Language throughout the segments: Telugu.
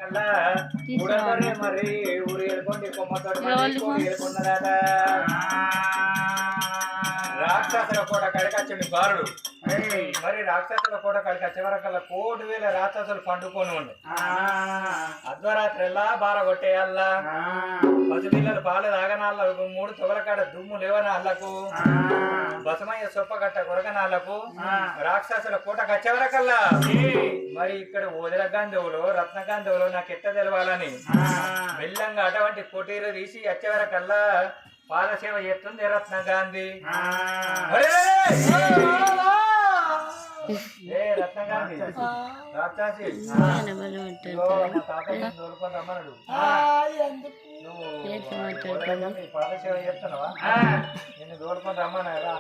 కల్లా ఊడతోనే మరి ఊరు ఏర్కొండి కొమ్మతో ఏర్కొన్నదాట రాక్షసుల కోట కడికొచ్చండి బాలుడు మరి రాక్షసుల కోట కడికి వచ్చే వరకల్లా 1,000,000 రాక్షసులు పండుకొని ఉండు అర్ధరాత్రి ఎలా బార కొట్టేయల్లా పసిపిల్లలు పాలు తాగనాళ్ళకు 3 తొగలకాడ దుమ్ము లేవనాళ్లకు బసమయ్య సొప్పగట్ట కొరగనాళ్లకు రాక్షసుల కోట కచ్చేవరకల్లా మరి ఇక్కడ ఓదల గాంధవులు రత్న గాంధవులు నాకు ఎట్ట తెలవాలని మెల్లంగా అటువంటి పొటీలు తీసి వచ్చేవరకల్లా పాదసేవ చేస్తుంది రత్న గాంధీ ఏ రత్న గాంధీ రాక్షసి తోలుకొని రమ్మన్నాడు నువ్వు పాదసేవ చేస్తున్నావా నిన్ను తోలుకొని రమ్మన్నారా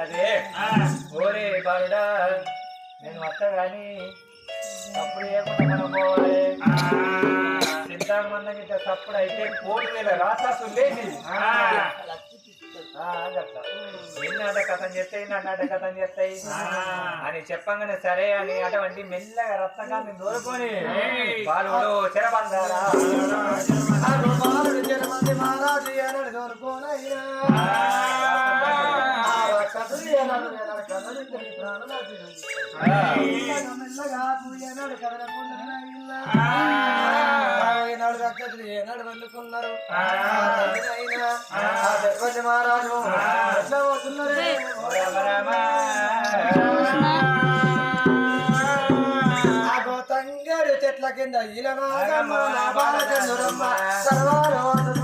అదే ఓరే బాలుడా నేను వస్తా గాని తప్పుడు చేయకుండా మనం పోవాలి సిద్ధాంతమందం ఇట్లా తప్పుడు అయితే 1,000,000 రాక్షసులు లేచి నిన్నాట కథం చేస్తాయి నన్నాట కథం చేస్తాయి అని చెప్పంగానే సరే అని అటువంటి మెల్లగా రత్నగాన్ని దూరుకొని బాలుడు చెరబందారా ఏనాడు వండుకున్నారు మహారాజు తంగడు చెట్ల కింద ఇలా బాలచంద్రమ్మ సర్వాలు